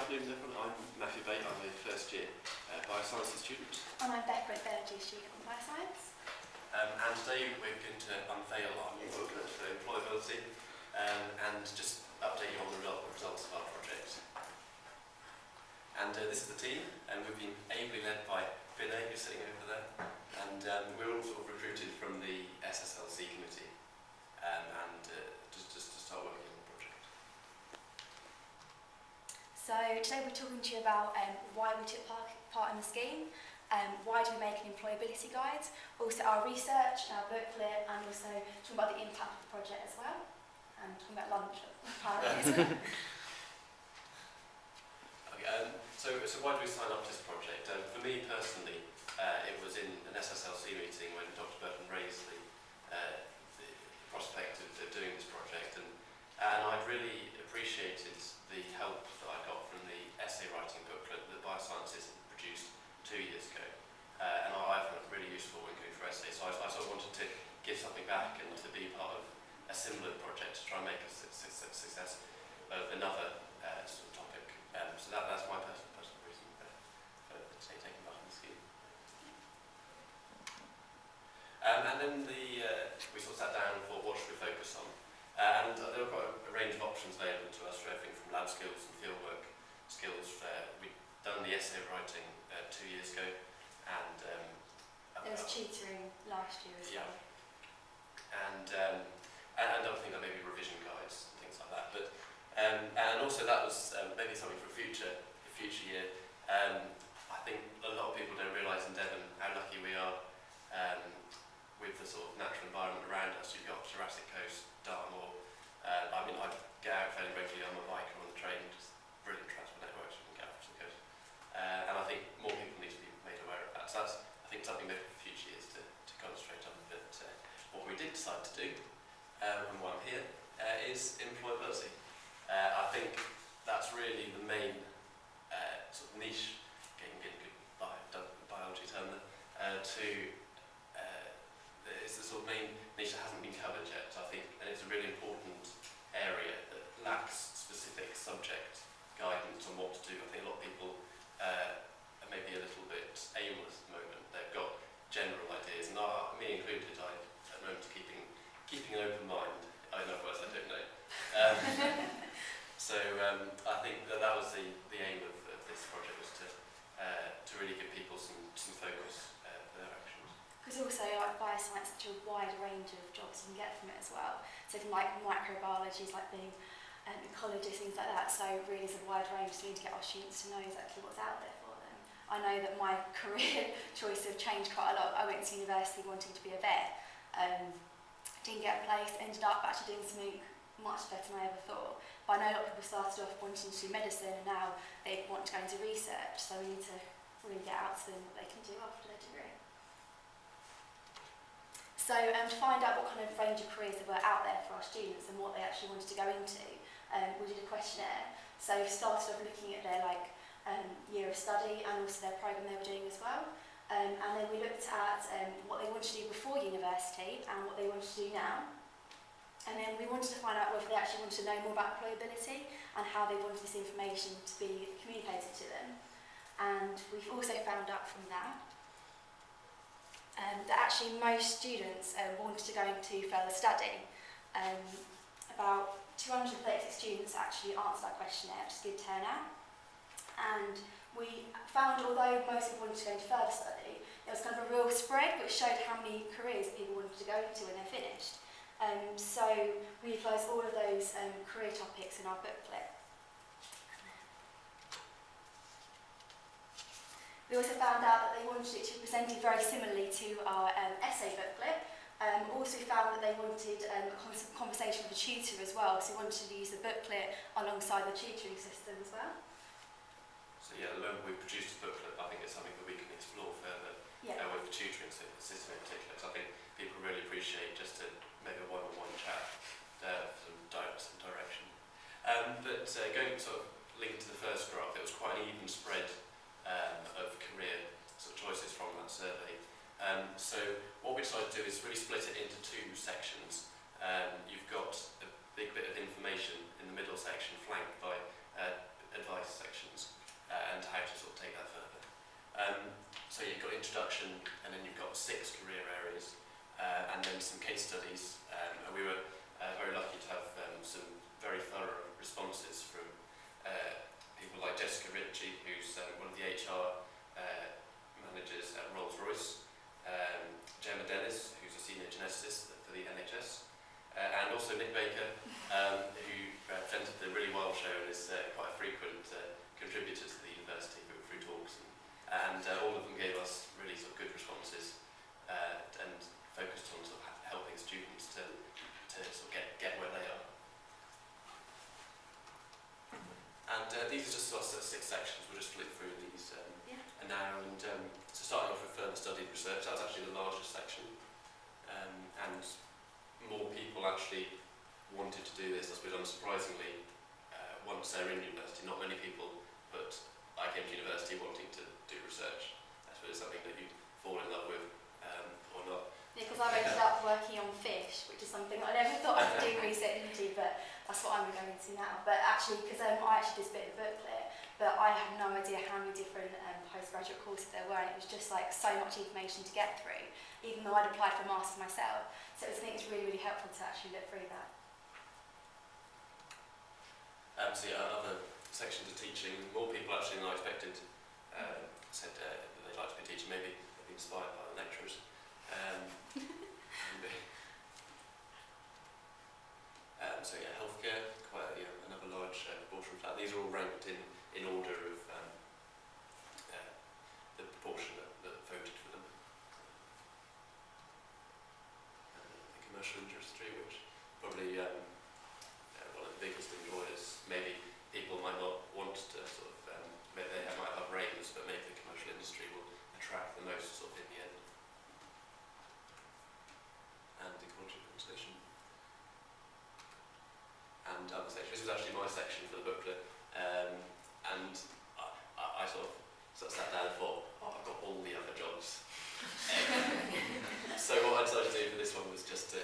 afternoon everyone, I'm Matthew Bate, I'm a first year biosciences student. And I'm Becca, a third year student in bioscience. And today we're going to unveil our new booklet for employability and just update you on the results of our project. And this is the team, and we've been ably led by Binay, who's sitting over there, and we're all sort of recruited from the SSLC committee just to start working on the project. So today we're talking to you about why we took part in the scheme, why do we make an employability guide, also our research, our booklet, and also talking about the impact of the project as well, and talking about lunch apparently. So why do we sign up to this project? For me personally, it was in an SSLC meeting when Dr. Burton raised the prospect of doing this project, and I'd really appreciated the help that I got from the essay writing booklet that Biosciences produced 2 years ago, and I found it really useful when going for essays, so I sort of wanted to give something back and to be part of a similar project to try and make a success of another sort of topic. So that's my personal reason for taking part in the scheme. And then we sort of sat down and thought, what should we focus on? And there were quite a range of options available to us, everything from lab skills and fieldwork skills. We'd done the essay writing 2 years ago, and there was tutoring last year as well. And other things like maybe revision guides and things like that. But and also that was maybe something for a future year. I think a lot of people don't realise in Devon how lucky we are with the sort of natural environment around us. You've got Jurassic Coast, Dartmoor. I mean, I get out fairly regularly on my bike or on the train, just brilliant transport networks you can get off to the coast. And I think more people need to be made aware of that. So that's, I think, something maybe for future years to concentrate on. But what we did decide to do, and why I'm here, is employability. I think that's really the main sort of niche, getting a good biology term there, it's the sort of main niche that hasn't been covered yet, I think, and it's a really important area that lacks specific subject guidance on what to do. I think a lot of people are maybe a little bit aimless at the moment. They've got general ideas, and me included, at the moment keeping an open mind. I know words I don't know. So I think that was the aim of this project, was to really give people some focus for their actions. Because also, like bioscience, such a wide range of jobs you can get from it as well. So from like microbiology, like being ecologists, things like that. So really, it's a wide range. So we need to get our students to know exactly what's out there for them. I know that my career choice have changed quite a lot. I went to university wanting to be a vet. Didn't get a place. Ended up actually doing something much better than I ever thought. But I know a lot of people started off wanting to do medicine, and now they want to go into research. So we need to really get out to them what they can do after their degree. So to find out what kind of range of careers there were out there for our students and what they actually wanted to go into, we did a questionnaire. So we started off looking at their year of study and also their programme they were doing as well. And then we looked at what they wanted to do before university and what they wanted to do now. And then we wanted to find out whether they actually wanted to know more about employability and how they wanted this information to be communicated to them. And we've also found out from that that actually most students wanted to go into further study. About 236 students actually answered that questionnaire, which is a good turnout. And we found, although most people wanted to go into further study, there was kind of a real spread which showed how many careers people wanted to go into when they're finished. So we utilised all of those career topics in our booklet. We also found out that they wanted it to be presented very similarly to our essay booklet. Also found that they wanted a conversation with a tutor as well, so we wanted to use the booklet alongside the tutoring system as well. So yeah, the moment we produced a booklet, I think it's something that we can explore further with the tutoring system in particular, because I think people really appreciate just to maybe a one-on-one chat for some direction. But going sort of linked to the first graph, it was quite an even spread of career sort of choices from that survey. So what we decided to do is really split it into 2 sections. You've got a big bit of information in the middle section flanked by advice sections. 6 career areas, and then some case studies. And we were very lucky to have some very thorough responses from people like Jessica Ritchie, who's one of the HR managers at Rolls-Royce, Gemma Dennis, who's a senior geneticist for the NHS, and also Nick Baker, who presented the Really Wild show and is quite a frequent contributor to the university through talks. And all of them gave us really sort of good responses and focused on sort of helping students to sort of get where they are. And these are just sort of 6 sections. We'll just flip through these now. And so starting off with further studied research, that's actually the largest section. And more people actually wanted to do this, I suppose unsurprisingly, once they're in university. Not many people, but I came to university wanting to do research. I suppose it's something that you fall in love with or not. Yeah, because I ended up working on fish, which is something I never thought I'd do research into, but that's what I'm going into now. But actually, because I actually did a bit of the booklet, but I had no idea how many different postgraduate courses there were, and it was just like so much information to get through, even though I'd applied for a master's myself. So I think it's really, really helpful to actually look through that. So yeah, other sections of teaching, more people actually than I expected said that they'd like to be teaching, maybe they've been inspired by the lecturers. So yeah, healthcare, quite another large proportion of that. These are all ranked in order of the proportion that voted for them. The commercial industry, which probably one of the biggest employers. Maybe people might not want to sort of, they might have ranges, but maybe the commercial industry will attract the most sort of in the end. And ecology conservation. And other sections. This was actually my section for the booklet, and I sort of sat down and thought, oh, I've got all the other jobs. So what I decided to do for this one was just to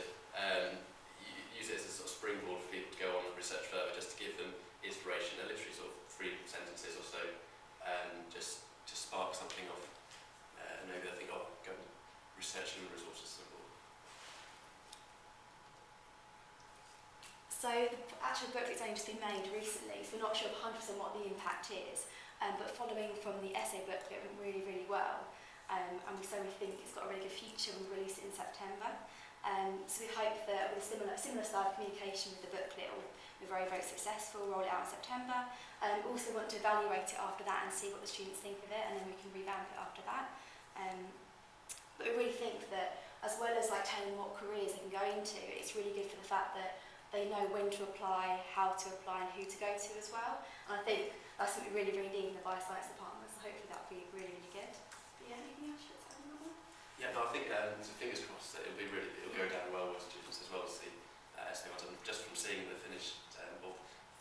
use it as a sort of springboard for people to go on and research further, just to give them inspiration. They're literally sort of 3 sentences or so, just spark something off. Maybe I think, oh, go and research human resources. So the actual booklet's only just been made recently, so we're not sure 100% what the impact is, but following from the essay booklet went really, really well, and so we think it's got a really good future and we'll release it in September. So we hope that with a similar style of communication with the booklet, will be very, very successful, roll it out in September. We also want to evaluate it after that and see what the students think of it, and then we can revamp it after that. But we really think that, as well as like telling them what careers they can go into, it's really good for the fact that they know when to apply, how to apply, and who to go to as well. And I think that's what we really, really need in the bioscience department, so hopefully that'll be really, really good. But yeah, anything else you should say on that one? Yeah, no, I think so fingers crossed that it'll go down well with students as well as the essay ones. And just from seeing the finished or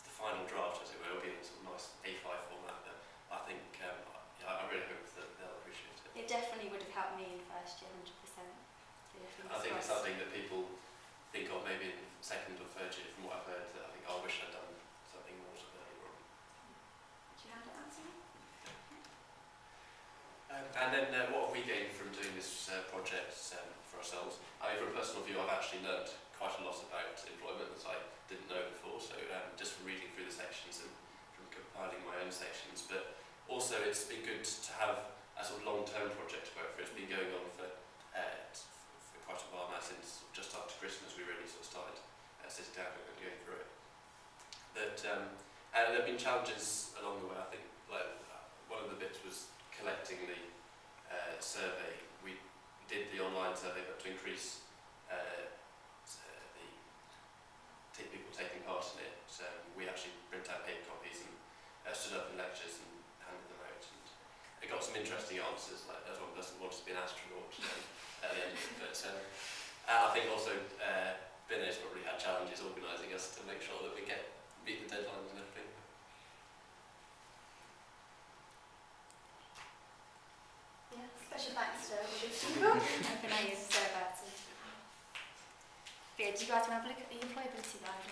the final draft, as it were, it'll be in a sort of nice A5 format. But I think I really hope that they'll appreciate it. It definitely would have helped me in first year, 100%. So I think it's something that people think of maybe in second or third year. From what I've heard, that I think I wish I'd done something more earlier on. Did you hand it out to me? And then what have we gained from doing this project for ourselves? I mean, from a personal view, I've actually learned quite a lot about employment that I didn't know before, so just from reading through the sections and from compiling my own sections. But also it's been good to have a sort of long-term project to work through. It's been going on for quite a while now, since just after Christmas we really sort of started sitting down and going through it. But there have been challenges along the way. I think like one of the bits was collecting the survey. We did the online survey, but to increase the people taking part in it, we actually printed out paper copies and stood up in lectures and handed them out. And it got some interesting answers, like there's one person who wanted to be an astronaut at the end of it. But I think also Binay's probably had challenges organising us to make sure that we meet the deadlines and everything. Yeah, special thanks to all these people and Binay and Bate. Yeah, do you guys want to have a look at the employability guide?